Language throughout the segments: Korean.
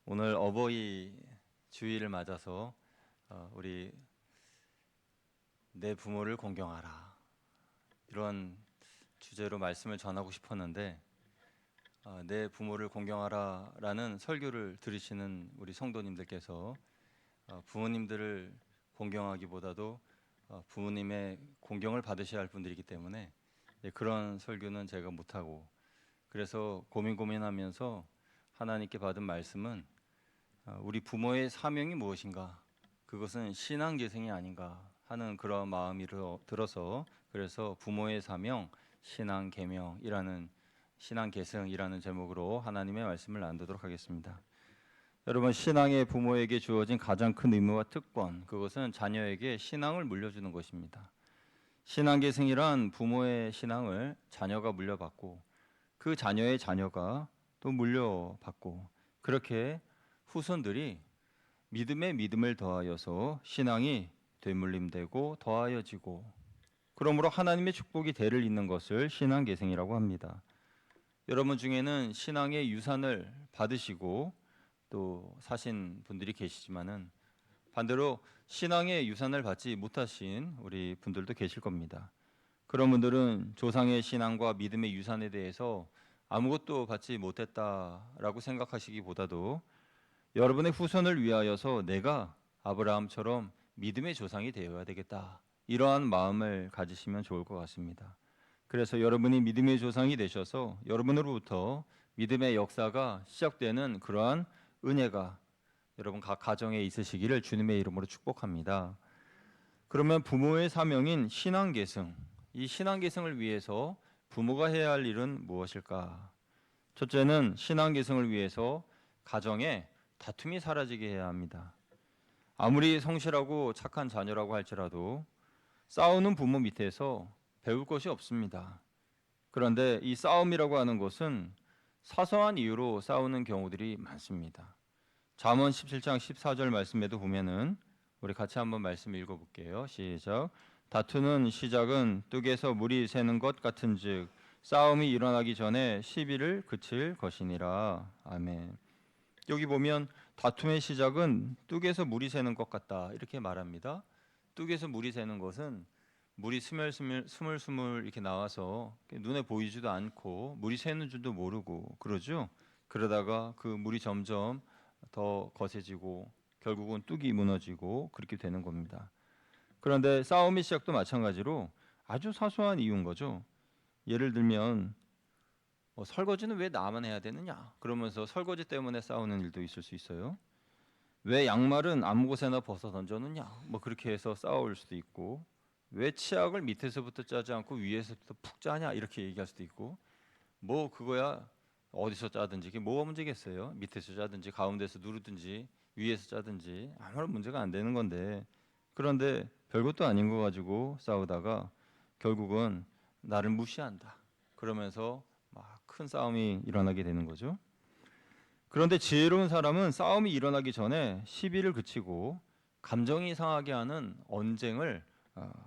오늘 어버이 주일을 맞아서 우리 내 부모를 공경하라 이런 주제로 말씀을 전하고 싶었는데 내 부모를 공경하라라는 설교를 들으시는 우리 성도님들께서 부모님들을 공경하기보다도 부모님의 공경을 받으셔야 할 분들이기 때문에 그런 설교는 제가 못하고 그래서 고민하면서 하나님께 받은 말씀은 우리 부모의 사명이 무엇인가? 그것은 신앙 계승이 아닌가 하는 그런 마음이 들어서 그래서 부모의 사명 신앙 계명이라는 신앙 계승이라는 제목으로 하나님의 말씀을 나누도록 하겠습니다. 여러분, 신앙의 부모에게 주어진 가장 큰 의무와 특권, 그것은 자녀에게 신앙을 물려주는 것입니다. 신앙 계승이란 부모의 신앙을 자녀가 물려받고 그 자녀의 자녀가 또 물려받고 그렇게 후손들이 믿음에 믿음을 더하여서 신앙이 되물림되고 더하여지고 그러므로 하나님의 축복이 대를 잇는 것을 신앙 계승이라고 합니다. 여러분 중에는 신앙의 유산을 받으시고 또 사신 분들이 계시지만은 반대로 신앙의 유산을 받지 못하신 우리 분들도 계실 겁니다. 그런 분들은 조상의 신앙과 믿음의 유산에 대해서 아무것도 받지 못했다라고 생각하시기보다도 여러분의 후손을 위하여서 내가 아브라함처럼 믿음의 조상이 되어야 되겠다. 이러한 마음을 가지시면 좋을 것 같습니다. 그래서 여러분이 믿음의 조상이 되셔서 여러분으로부터 믿음의 역사가 시작되는 그러한 은혜가 여러분 각 가정에 있으시기를 주님의 이름으로 축복합니다. 그러면 부모의 사명인 신앙 계승, 이 신앙 계승을 위해서 부모가 해야 할 일은 무엇일까? 첫째는 신앙 계승을 위해서 가정에 다툼이 사라지게 해야 합니다. 아무리 성실하고 착한 자녀라고 할지라도 싸우는 부모 밑에서 배울 것이 없습니다. 그런데 이 싸움이라고 하는 것은 사소한 이유로 싸우는 경우들이 많습니다. 잠언 17장 14절 말씀에도 보면은 우리 같이 한번 말씀 읽어볼게요. 시작. 다투는 시작은 뚝에서 물이 새는 것 같은즉 싸움이 일어나기 전에 시비를 그칠 것이니라. 아멘. 여기 보면 다툼의 시작은 뚝에서 물이 새는 것 같다 이렇게 말합니다. 뚝에서 물이 새는 것은 물이 스물스물 이렇게 나와서 눈에 보이지도 않고 물이 새는 줄도 모르고 그러죠. 그러다가 그 물이 점점 더 거세지고 결국은 뚝이 무너지고 그렇게 되는 겁니다. 그런데 싸움의 시작도 마찬가지로 아주 사소한 이유인 거죠. 예를 들면 설거지는 왜 나만 해야 되느냐? 그러면서 설거지 때문에 싸우는 일도 있을 수 있어요. 왜 양말은 아무 곳에나 벗어 던져놓냐? 뭐 그렇게 해서 싸울 수도 있고, 왜 치약을 밑에서부터 짜지 않고 위에서부터 푹 짜냐? 이렇게 얘기할 수도 있고, 뭐 그거야 어디서 짜든지 그게 뭐가 문제겠어요? 밑에서 짜든지 가운데서 누르든지 위에서 짜든지 아무런 문제가 안 되는 건데, 그런데 별것도 아닌 거 가지고 싸우다가 결국은 나를 무시한다. 그러면서 막 큰 싸움이 일어나게 되는 거죠. 그런데 지혜로운 사람은 싸움이 일어나기 전에 시비를 그치고 감정이 상하게 하는 언쟁을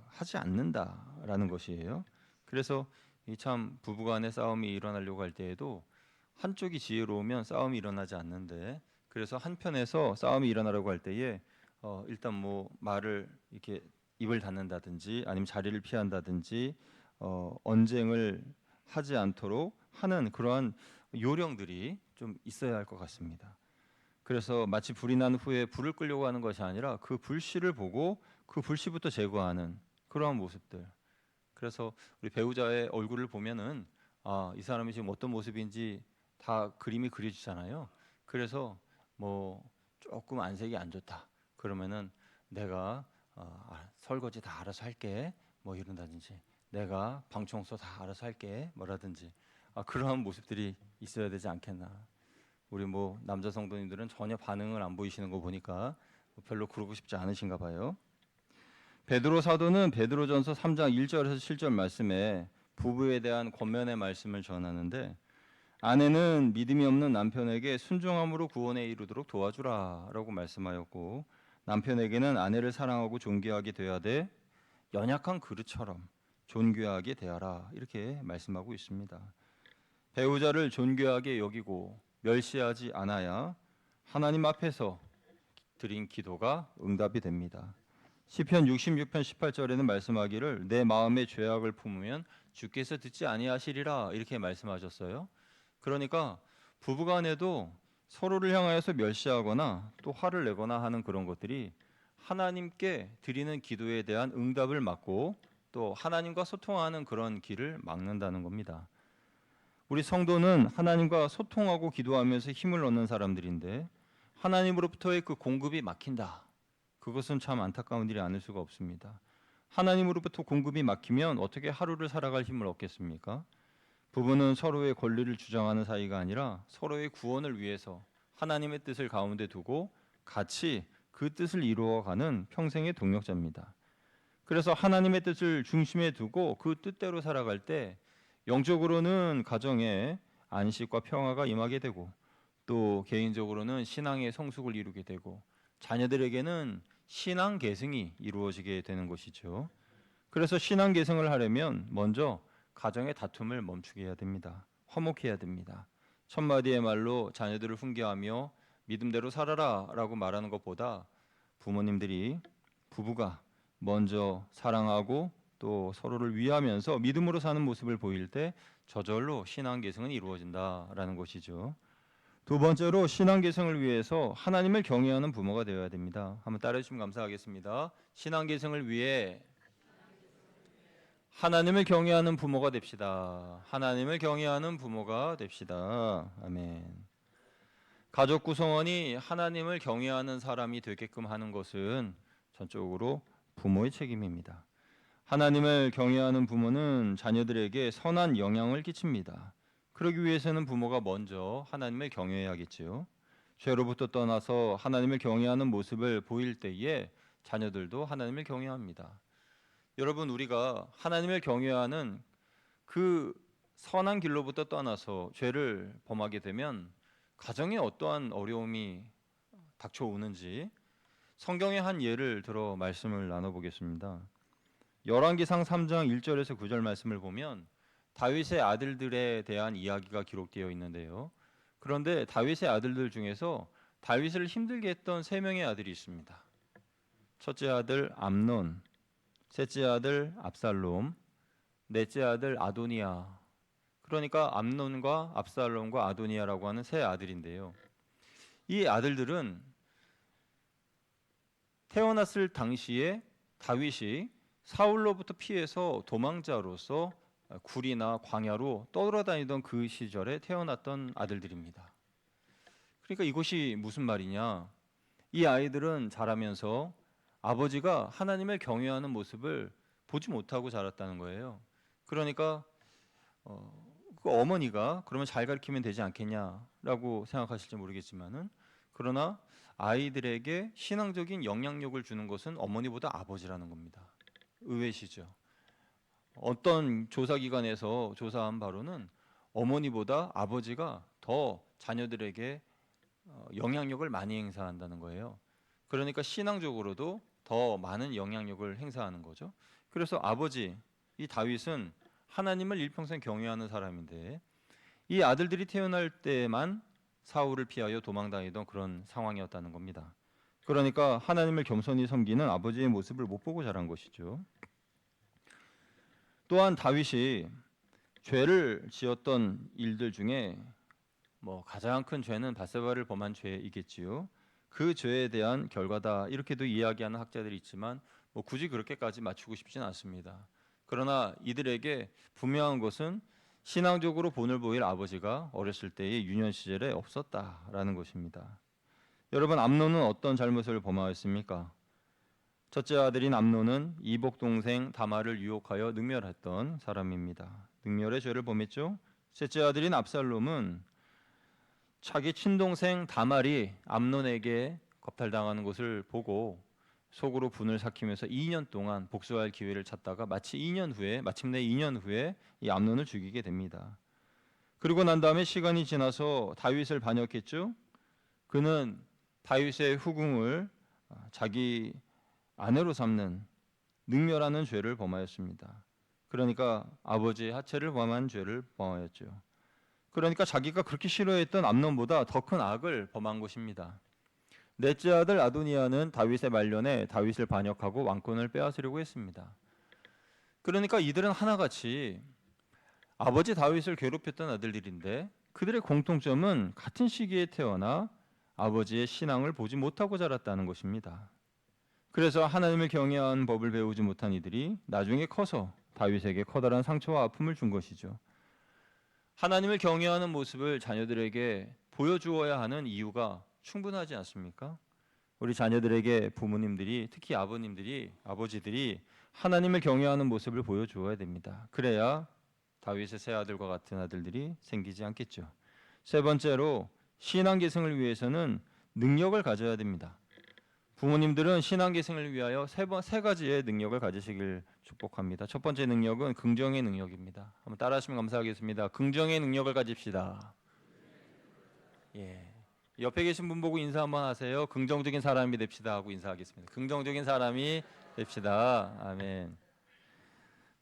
하지 않는다라는 것이에요. 그래서 이 참 부부간의 싸움이 일어나려고 할 때에도 한쪽이 지혜로우면 싸움이 일어나지 않는데 그래서 한편에서 싸움이 일어나려고 할 때에 일단 뭐 말을 이렇게 입을 닫는다든지 아니면 자리를 피한다든지 언쟁을 하지 않도록 하는 그러한 요령들이 좀 있어야 할 것 같습니다. 그래서 마치 불이 난 후에 불을 끄려고 하는 것이 아니라 그 불씨를 보고 그 불씨부터 제거하는 그러한 모습들. 그래서 우리 배우자의 얼굴을 보면은 이 사람이 지금 어떤 모습인지 다 그림이 그려지잖아요. 그래서 뭐 조금 안색이 안 좋다. 그러면은 내가 설거지 다 알아서 할게. 뭐 이런다든지 내가 방 청소 다 알아서 할게. 뭐라든지 그러한 모습들이 있어야 되지 않겠나. 우리 뭐 남자 성도님들은 전혀 반응을 안 보이시는 거 보니까 별로 그러고 싶지 않으신가 봐요. 베드로 사도는 베드로전서 3장 1절에서 7절 말씀에 부부에 대한 권면의 말씀을 전하는데 아내는 믿음이 없는 남편에게 순종함으로 구원에 이르도록 도와주라라고 말씀하였고 남편에게는 아내를 사랑하고 존귀하게 되어야 돼 연약한 그릇처럼 존귀하게 대하라 이렇게 말씀하고 있습니다. 배우자를 존귀하게 여기고 멸시하지 않아야 하나님 앞에서 드린 기도가 응답이 됩니다. 시편 66편 18절에는 말씀하기를 내 마음의 죄악을 품으면 주께서 듣지 아니하시리라 이렇게 말씀하셨어요. 그러니까 부부간에도 서로를 향하여서 멸시하거나 또 화를 내거나 하는 그런 것들이 하나님께 드리는 기도에 대한 응답을 막고 또 하나님과 소통하는 그런 길을 막는다는 겁니다. 우리 성도는 하나님과 소통하고 기도하면서 힘을 얻는 사람들인데 하나님으로부터의 그 공급이 막힌다. 그것은 참 안타까운 일이 아닐 수가 없습니다. 하나님으로부터 공급이 막히면 어떻게 하루를 살아갈 힘을 얻겠습니까? 부부는 서로의 권리를 주장하는 사이가 아니라 서로의 구원을 위해서 하나님의 뜻을 가운데 두고 같이 그 뜻을 이루어가는 평생의 동역자입니다. 그래서 하나님의 뜻을 중심에 두고 그 뜻대로 살아갈 때 영적으로는 가정에 안식과 평화가 임하게 되고 또 개인적으로는 신앙의 성숙을 이루게 되고 자녀들에게는 신앙 계승이 이루어지게 되는 것이죠. 그래서 신앙 계승을 하려면 먼저 가정의 다툼을 멈추게 해야 됩니다. 화목해야 됩니다. 첫마디의 말로 자녀들을 훈계하며 믿음대로 살아라라고 말하는 것보다 부부가 먼저 사랑하고 또 서로를 위하면서 믿음으로 사는 모습을 보일 때 저절로 신앙 계승은 이루어진다라는 것이죠. 두 번째로 신앙 계승을 위해서 하나님을 경외하는 부모가 되어야 됩니다. 한번 따라해 주시면 감사하겠습니다. 신앙 계승을 위해 하나님을 경외하는 부모가 됩시다. 하나님을 경외하는 부모가 됩시다. 아멘. 가족 구성원이 하나님을 경외하는 사람이 되게끔 하는 것은 전적으로 부모의 책임입니다. 하나님을 경외하는 부모는 자녀들에게 선한 영향을 끼칩니다. 그러기 위해서는 부모가 먼저 하나님을 경외해야겠지요. 죄로부터 떠나서 하나님을 경외하는 모습을 보일 때에 자녀들도 하나님을 경외합니다. 여러분, 우리가 하나님을 경외하는 그 선한 길로부터 떠나서 죄를 범하게 되면 가정에 어떠한 어려움이 닥쳐오는지 성경의 한 예를 들어 말씀을 나눠보겠습니다. 열왕기상 3장 1절에서 9절 말씀을 보면 다윗의 아들들에 대한 이야기가 기록되어 있는데요. 그런데 다윗의 아들들 중에서 다윗을 힘들게 했던 세 명의 아들이 있습니다. 첫째 아들 암논, 셋째 아들 압살롬, 넷째 아들 아도니아. 그러니까 암논과 압살롬과 아도니아라고 하는 세 아들인데요. 이 아들들은 태어났을 당시에 다윗이 사울로부터 피해서 도망자로서 굴이나 광야로 떠돌아다니던 그 시절에 태어났던 아들들입니다. 그러니까 이것이 무슨 말이냐? 이 아이들은 자라면서 아버지가 하나님을 경외하는 모습을 보지 못하고 자랐다는 거예요. 그러니까 그 어머니가 그러면 잘 가르치면 되지 않겠냐라고 생각하실지 모르겠지만은 그러나 아이들에게 신앙적인 영향력을 주는 것은 어머니보다 아버지라는 겁니다. 의외시죠. 어떤 조사기관에서 조사한 바로는 어머니보다 아버지가 더 자녀들에게 영향력을 많이 행사한다는 거예요. 그러니까 신앙적으로도 더 많은 영향력을 행사하는 거죠. 그래서 아버지 이 다윗은 하나님을 일평생 경외하는 사람인데 이 아들들이 태어날 때만 사울을 피하여 도망다니던 그런 상황이었다는 겁니다. 그러니까 하나님을 겸손히 섬기는 아버지의 모습을 못 보고 자란 것이죠. 또한 다윗이 죄를 지었던 일들 중에 가장 큰 죄는 바세바를 범한 죄이겠지요. 그 죄에 대한 결과다 이렇게도 이야기하는 학자들이 있지만 굳이 그렇게까지 맞추고 싶지는 않습니다. 그러나 이들에게 분명한 것은 신앙적으로 본을 보일 아버지가 어렸을 때의 유년 시절에 없었다라는 것입니다. 여러분, 암논은 어떤 잘못을 범하였습니까? 첫째 아들인 암논은 이복 동생 다말을 유혹하여 능멸했던 사람입니다. 능멸의 죄를 범했죠. 셋째 아들인 압살롬은 자기 친동생 다말이 암논에게 겁탈당하는 것을 보고 속으로 분을 삭히면서 2년 동안 복수할 기회를 찾다가 마침내 2년 후에 이 암논을 죽이게 됩니다. 그리고 난 다음에 시간이 지나서 다윗을 반역했죠. 그는 다윗의 후궁을 자기 아내로 삼는 능멸하는 죄를 범하였습니다. 그러니까 아버지의 하체를 범한 죄를 범하였죠. 그러니까 자기가 그렇게 싫어했던 암논보다 더 큰 악을 범한 것입니다. 넷째 아들 아도니아는 다윗의 말년에 다윗을 반역하고 왕권을 빼앗으려고 했습니다. 그러니까 이들은 하나같이 아버지 다윗을 괴롭혔던 아들들인데 그들의 공통점은 같은 시기에 태어나 아버지의 신앙을 보지 못하고 자랐다는 것입니다. 그래서 하나님을 경외하는 법을 배우지 못한 이들이 나중에 커서 다윗에게 커다란 상처와 아픔을 준 것이죠. 하나님을 경외하는 모습을 자녀들에게 보여주어야 하는 이유가 충분하지 않습니까? 우리 자녀들에게 부모님들이, 특히 아버지들이 하나님을 경외하는 모습을 보여주어야 됩니다. 그래야 다윗의 세 아들과 같은 아들들이 생기지 않겠죠. 세 번째로 신앙 계승을 위해서는 능력을 가져야 됩니다. 부모님들은 신앙 계승을 위하여 세 가지의 능력을 가지시길 축복합니다. 첫 번째 능력은 긍정의 능력입니다. 한번 따라하시면 감사하겠습니다. 긍정의 능력을 가집시다. 예. 옆에 계신 분 보고 인사 한번 하세요. 긍정적인 사람이 됩시다 하고 인사하겠습니다. 긍정적인 사람이 됩시다. 아멘.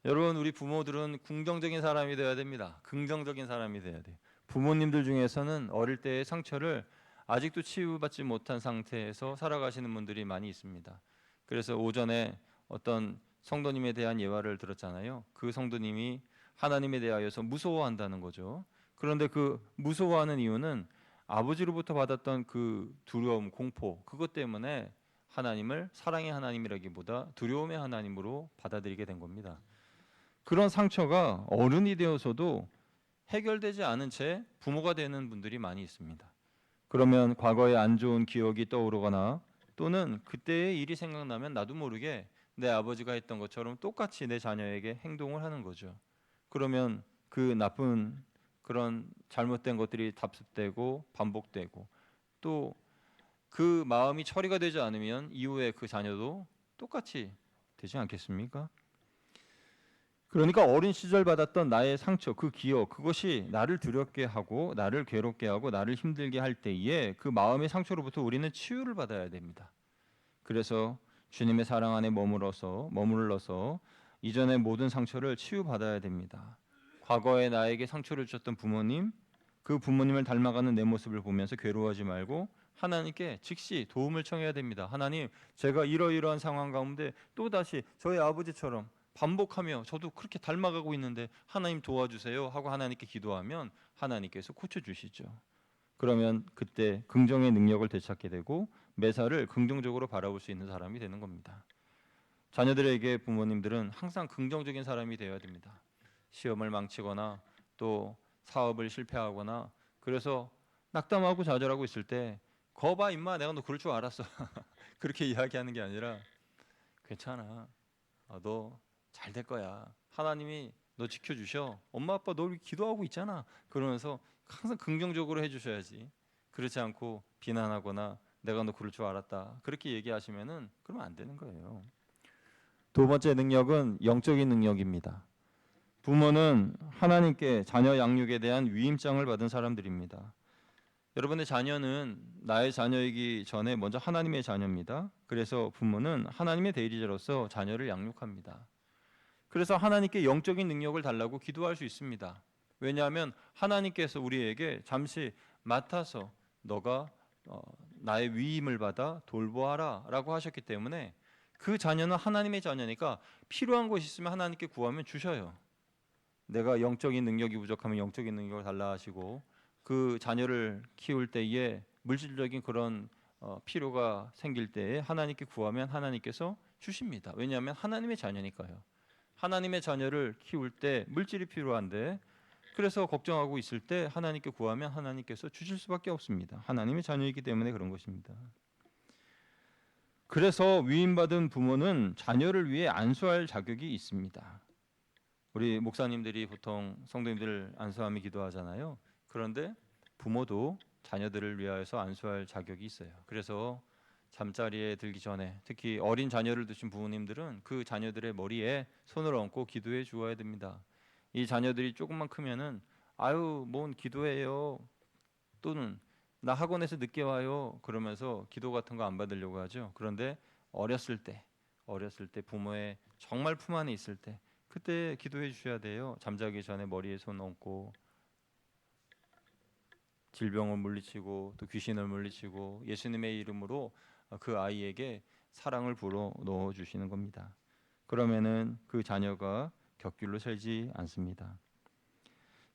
여러분, 우리 부모들은 긍정적인 사람이 되어야 됩니다. 긍정적인 사람이 되어야 돼요. 부모님들 중에서는 어릴 때의 상처를 아직도 치유받지 못한 상태에서 살아가시는 분들이 많이 있습니다. 그래서 오전에 어떤 성도님에 대한 예화를 들었잖아요. 그 성도님이 하나님에 대하여서 무서워한다는 거죠. 그런데 그 무서워하는 이유는 아버지로부터 받았던 그 두려움, 공포, 그것 때문에 하나님을 사랑의 하나님이라기보다 두려움의 하나님으로 받아들이게 된 겁니다. 그런 상처가 어른이 되어서도 해결되지 않은 채 부모가 되는 분들이 많이 있습니다. 그러면 과거의 안 좋은 기억이 떠오르거나 또는 그때의 일이 생각나면 나도 모르게 내 아버지가 했던 것처럼 똑같이 내 자녀에게 행동을 하는 거죠. 그러면 그 나쁜 그런 잘못된 것들이 답습되고 반복되고 또 그 마음이 처리가 되지 않으면 이후에 그 자녀도 똑같이 되지 않겠습니까? 그러니까 어린 시절 받았던 나의 상처, 그 기억, 그것이 나를 두렵게 하고 나를 괴롭게 하고 나를 힘들게 할 때에 그 마음의 상처로부터 우리는 치유를 받아야 됩니다. 그래서 주님의 사랑 안에 머물러서 이전의 모든 상처를 치유받아야 됩니다. 과거에 나에게 상처를 주셨던 부모님, 그 부모님을 닮아가는 내 모습을 보면서 괴로워하지 말고 하나님께 즉시 도움을 청해야 됩니다. 하나님, 제가 이러이러한 상황 가운데 또다시 저희 아버지처럼 반복하며 저도 그렇게 닮아가고 있는데 하나님 도와주세요 하고 하나님께 기도하면 하나님께서 고쳐주시죠. 그러면 그때 긍정의 능력을 되찾게 되고 매사를 긍정적으로 바라볼 수 있는 사람이 되는 겁니다. 자녀들에게 부모님들은 항상 긍정적인 사람이 되어야 됩니다. 시험을 망치거나 또 사업을 실패하거나 그래서 낙담하고 좌절하고 있을 때 거봐 임마 내가 너 그럴 줄 알았어 그렇게 이야기하는 게 아니라 괜찮아 너 잘 될 거야 하나님이 너 지켜주셔 엄마 아빠 너 기도하고 있잖아 그러면서 항상 긍정적으로 해주셔야지 그렇지 않고 비난하거나 내가 너 그럴 줄 알았다 그렇게 얘기하시면은 그러면 안 되는 거예요. 두 번째 능력은 영적인 능력입니다. 부모는 하나님께 자녀 양육에 대한 위임장을 받은 사람들입니다. 여러분의 자녀는 나의 자녀이기 전에 먼저 하나님의 자녀입니다. 그래서 부모는 하나님의 대리자로서 자녀를 양육합니다. 그래서 하나님께 영적인 능력을 달라고 기도할 수 있습니다. 왜냐하면 하나님께서 우리에게 잠시 맡아서 너가 나의 위임을 받아 돌보아라 라고 하셨기 때문에 그 자녀는 하나님의 자녀니까 필요한 것이 있으면 하나님께 구하면 주셔요. 내가 영적인 능력이 부족하면 영적인 능력을 달라 하시고 그 자녀를 키울 때에 물질적인 그런 필요가 생길 때에 하나님께 구하면 하나님께서 주십니다. 왜냐하면 하나님의 자녀니까요. 하나님의 자녀를 키울 때 물질이 필요한데 그래서 걱정하고 있을 때 하나님께 구하면 하나님께서 주실 수밖에 없습니다. 하나님의 자녀이기 때문에 그런 것입니다. 그래서 위임받은 부모는 자녀를 위해 안수할 자격이 있습니다. 우리 목사님들이 보통 성도님들 안수하며 기도하잖아요. 그런데 부모도 자녀들을 위하여서 안수할 자격이 있어요. 그래서 잠자리에 들기 전에 특히 어린 자녀를 두신 부모님들은 그 자녀들의 머리에 손을 얹고 기도해 주어야 됩니다. 이 자녀들이 조금만 크면은 아유 뭔 기도해요 또는 나 학원에서 늦게 와요 그러면서 기도 같은 거 안 받으려고 하죠. 그런데 어렸을 때 부모의 정말 품 안에 있을 때 그때 기도해 주셔야 돼요. 잠자기 전에 머리에 손 얹고 질병을 물리치고 또 귀신을 물리치고 예수님의 이름으로 그 아이에게 사랑을 불어 넣어 주시는 겁니다. 그러면은 그 자녀가 곁길로 새지 않습니다.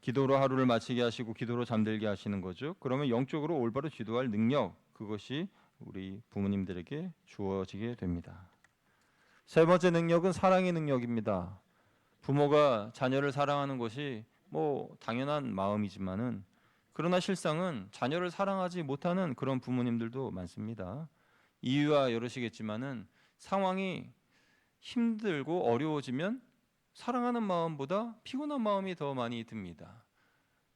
기도로 하루를 마치게 하시고 기도로 잠들게 하시는 거죠. 그러면 영적으로 올바로 기도할 능력, 그것이 우리 부모님들에게 주어지게 됩니다. 세 번째 능력은 사랑의 능력입니다. 부모가 자녀를 사랑하는 것이 뭐 당연한 마음이지만은 그러나 실상은 자녀를 사랑하지 못하는 그런 부모님들도 많습니다. 이유와 여럿이겠지만은 상황이 힘들고 어려워지면 사랑하는 마음보다 피곤한 마음이 더 많이 듭니다.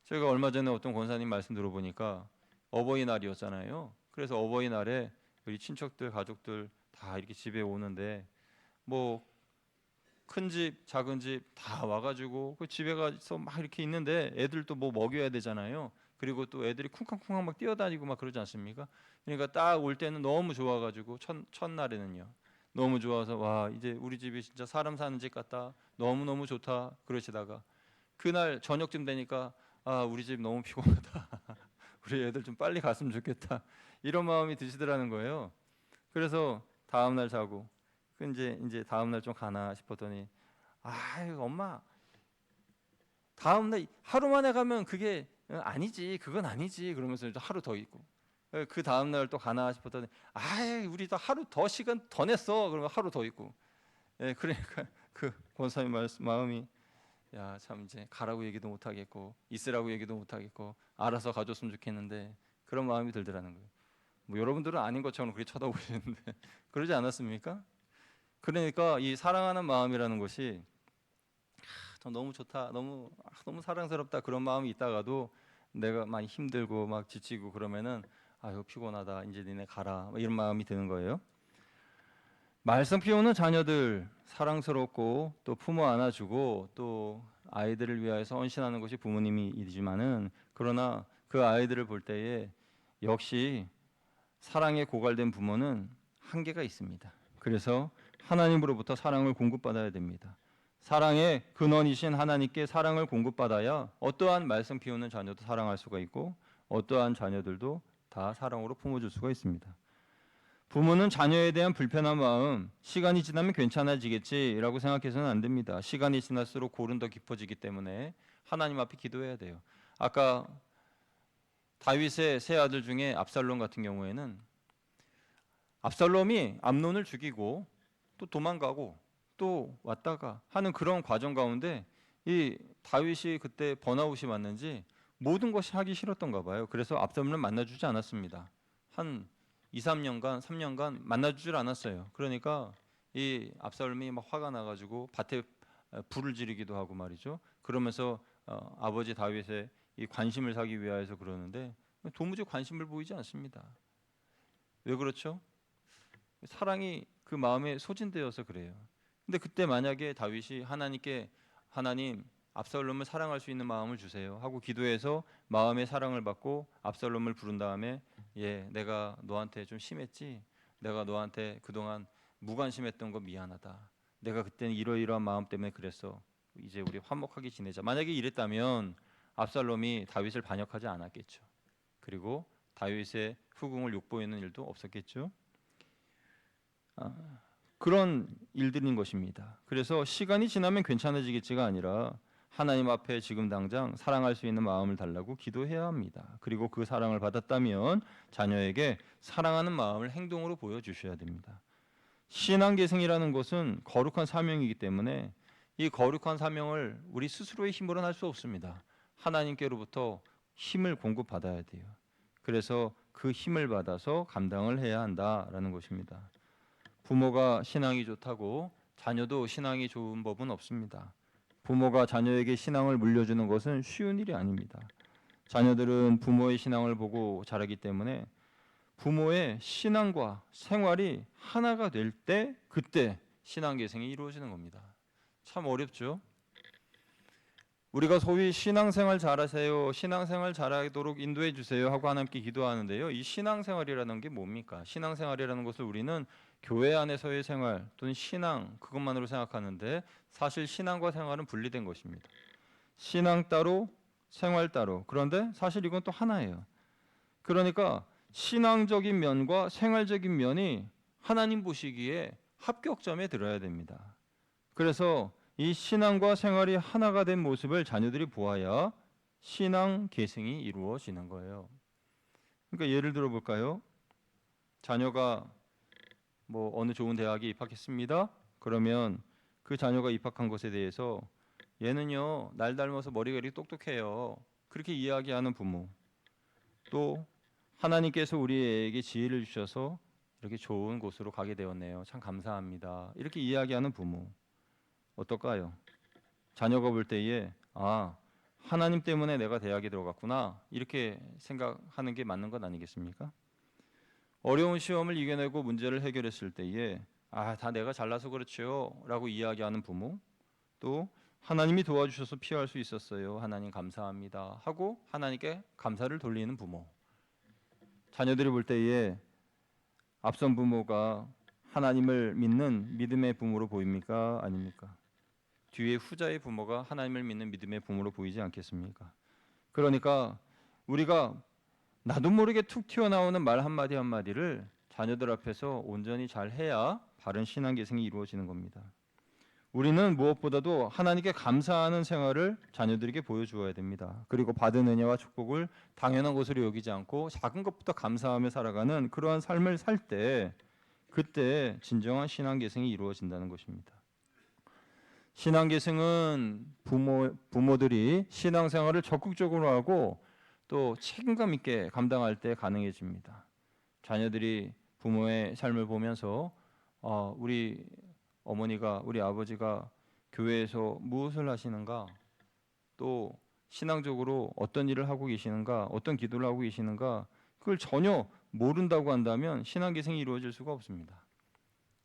제가 얼마 전에 어떤 권사님 말씀 들어보니까 어버이날이었잖아요. 그래서 어버이날에 우리 친척들, 가족들 다 이렇게 집에 오는데 뭐 큰 집, 작은 집 다 와가지고 그 집에 가서 막 이렇게 있는데 애들도 뭐 먹여야 되잖아요. 그리고 또 애들이 쿵쾅쿵쾅 막 뛰어다니고 막 그러지 않습니까? 그러니까 딱 올 때는 너무 좋아가지고 첫날에는요. 너무 좋아서 와 이제 우리 집이 진짜 사람 사는 집 같다. 너무너무 좋다 그러시다가 그날 저녁쯤 되니까 아 우리 집 너무 피곤하다. 우리 애들 좀 빨리 갔으면 좋겠다. 이런 마음이 드시더라는 거예요. 그래서 다음 날 자고 그 이제 다음 날 좀 가나 싶었더니 아유 엄마 다음 날 하루 만에 가면 그게 아니지 그건 아니지 그러면서 하루 더 있고 그 다음 날 또 가나 싶었더니 아이 우리 또 하루 더 시간 더 냈어 그러면 하루 더 있고 예, 그러니까 그 권사님 마음이 야 참 이제 가라고 얘기도 못 하겠고 있으라고 얘기도 못 하겠고 알아서 가줬으면 좋겠는데 그런 마음이 들더라는 거예요. 뭐 여러분들은 아닌 것처럼 그렇게 쳐다보시는데 그러지 않았습니까? 그러니까 이 사랑하는 마음이라는 것이 너무 좋다, 너무 사랑스럽다 그런 마음이 있다가도 내가 많이 힘들고 막 지치고 그러면은 아유 피곤하다 이제 니네 가라 이런 마음이 드는 거예요. 말썽 피우는 자녀들 사랑스럽고 또 부모 안아주고 또 아이들을 위하여서 헌신하는 것이 부모님이지만은 그러나 그 아이들을 볼 때에 역시 사랑에 고갈된 부모는 한계가 있습니다. 그래서 하나님으로부터 사랑을 공급받아야 됩니다. 사랑의 근원이신 하나님께 사랑을 공급받아야 어떠한 말썽 피우는 자녀도 사랑할 수가 있고 어떠한 자녀들도 다 사랑으로 품어줄 수가 있습니다. 부모는 자녀에 대한 불편한 마음, 시간이 지나면 괜찮아지겠지라고 생각해서는 안 됩니다. 시간이 지날수록 골은 더 깊어지기 때문에 하나님 앞에 기도해야 돼요. 아까 다윗의 세 아들 중에 압살롬 같은 경우에는 압살롬이 암논을 죽이고 또 도망가고 또 왔다가 하는 그런 과정 가운데 이 다윗이 그때 번아웃이 왔는지 모든 것이 하기 싫었던가 봐요. 그래서 압살롬을 만나주지 않았습니다. 한 2, 3년간, 3년간 만나주질 않았어요. 그러니까 이 압살롬이 막 화가 나가지고 밭에 불을 지르기도 하고 말이죠. 그러면서 아버지 다윗의 이 관심을 사기 위하여서 그러는데 도무지 관심을 보이지 않습니다. 왜 그렇죠? 사랑이 그 마음에 소진되어서 그래요. 근데 그때 만약에 다윗이 하나님께 하나님 압살롬을 사랑할 수 있는 마음을 주세요 하고 기도해서 마음의 사랑을 받고 압살롬을 부른 다음에 예 내가 너한테 좀 심했지 내가 너한테 그동안 무관심했던 거 미안하다 내가 그때는 이러이러한 마음 때문에 그랬어 이제 우리 화목하게 지내자 만약에 이랬다면 압살롬이 다윗을 반역하지 않았겠죠. 그리고 다윗의 후궁을 욕보이는 일도 없었겠죠. 그런 일들인 것입니다. 그래서 시간이 지나면 괜찮아지겠지가 아니라 하나님 앞에 지금 당장 사랑할 수 있는 마음을 달라고 기도해야 합니다. 그리고 그 사랑을 받았다면 자녀에게 사랑하는 마음을 행동으로 보여주셔야 됩니다. 신앙계승이라는 것은 거룩한 사명이기 때문에 이 거룩한 사명을 우리 스스로의 힘으로는 할 수 없습니다. 하나님께로부터 힘을 공급받아야 돼요. 그래서 그 힘을 받아서 감당을 해야 한다라는 것입니다. 부모가 신앙이 좋다고 자녀도 신앙이 좋은 법은 없습니다. 부모가 자녀에게 신앙을 물려주는 것은 쉬운 일이 아닙니다. 자녀들은 부모의 신앙을 보고 자라기 때문에 부모의 신앙과 생활이 하나가 될 때 그때 신앙계승이 이루어지는 겁니다. 참 어렵죠? 우리가 소위 신앙생활 잘하세요, 신앙생활 잘하도록 인도해 주세요 하고 하나님께 기도하는데요. 이 신앙생활이라는 게 뭡니까? 신앙생활이라는 것을 우리는 교회 안에서의 생활 또는 신앙 그것만으로 생각하는데 사실 신앙과 생활은 분리된 것입니다. 신앙 따로 생활 따로. 그런데 사실 이건 또 하나예요. 그러니까 신앙적인 면과 생활적인 면이 하나님 보시기에 합격점에 들어야 됩니다. 그래서 이 신앙과 생활이 하나가 된 모습을 자녀들이 보아야 신앙 계승이 이루어지는 거예요. 그러니까 예를 들어 볼까요? 자녀가 뭐 어느 좋은 대학에 입학했습니다. 그러면 그 자녀가 입학한 것에 대해서 얘는요 날 닮아서 머리가 이렇게 똑똑해요. 그렇게 이야기하는 부모, 또 하나님께서 우리에게 지혜를 주셔서 이렇게 좋은 곳으로 가게 되었네요. 참 감사합니다. 이렇게 이야기하는 부모 어떨까요? 자녀가 볼 때에 하나님 때문에 내가 대학에 들어갔구나 이렇게 생각하는 게 맞는 것 아니겠습니까? 어려운 시험을 이겨내고 문제를 해결했을 때에 다 내가 잘나서 그렇지요 라고 이야기하는 부모, 또 하나님이 도와주셔서 피할 수 있었어요. 하나님 감사합니다 하고 하나님께 감사를 돌리는 부모. 자녀들이 볼 때에 앞선 부모가 하나님을 믿는 믿음의 부모로 보입니까? 아닙니까? 뒤에 후자의 부모가 하나님을 믿는 믿음의 부모로 보이지 않겠습니까? 그러니까 우리가 나도 모르게 툭 튀어나오는 말 한마디 한마디를 자녀들 앞에서 온전히 잘 해야 바른 신앙 계승이 이루어지는 겁니다. 우리는 무엇보다도 하나님께 감사하는 생활을 자녀들에게 보여주어야 됩니다. 그리고 받은 은혜와 축복을 당연한 것으로 여기지 않고 작은 것부터 감사하며 살아가는 그러한 삶을 살 때 그때 진정한 신앙 계승이 이루어진다는 것입니다. 신앙 계승은 부모들이 신앙 생활을 적극적으로 하고 또 책임감 있게 감당할 때 가능해집니다. 자녀들이 부모의 삶을 보면서 우리 어머니가 우리 아버지가 교회에서 무엇을 하시는가, 또 신앙적으로 어떤 일을 하고 계시는가, 어떤 기도를 하고 계시는가 그걸 전혀 모른다고 한다면 신앙 계승이 이루어질 수가 없습니다.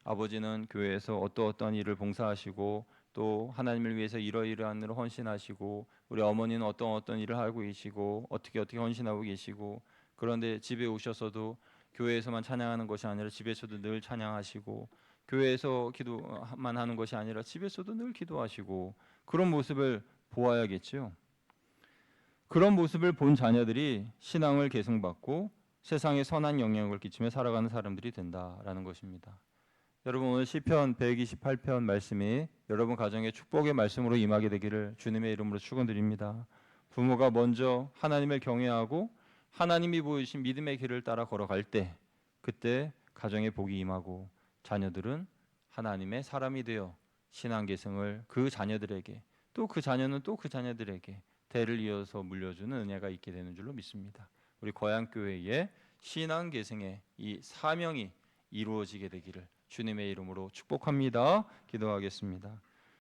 아버지는 교회에서 어떠한 일을 봉사하시고 또 하나님을 위해서 이러이러한 일을 헌신하시고 우리 어머니는 어떤 일을 하고 계시고 어떻게 헌신하고 계시고, 그런데 집에 오셔서도 교회에서만 찬양하는 것이 아니라 집에서도 늘 찬양하시고 교회에서 기도만 하는 것이 아니라 집에서도 늘 기도하시고 그런 모습을 보아야겠죠. 그런 모습을 본 자녀들이 신앙을 계승받고 세상에 선한 영향을 끼치며 살아가는 사람들이 된다라는 것입니다. 여러분 오늘 시편 128편 말씀이 여러분 가정에 축복의 말씀으로 임하게 되기를 주님의 이름으로 축원드립니다. 부모가 먼저 하나님을 경외하고 하나님이 보이신 믿음의 길을 따라 걸어갈 때 그때 가정에 복이 임하고 자녀들은 하나님의 사람이 되어 신앙 계승을 그 자녀들에게 또 그 자녀는 또 그 자녀들에게 대를 이어서 물려주는 은혜가 있게 되는 줄로 믿습니다. 우리 거양교회의 신앙 계승의 이 사명이 이루어지게 되기를 주님의 이름으로 축복합니다. 기도하겠습니다.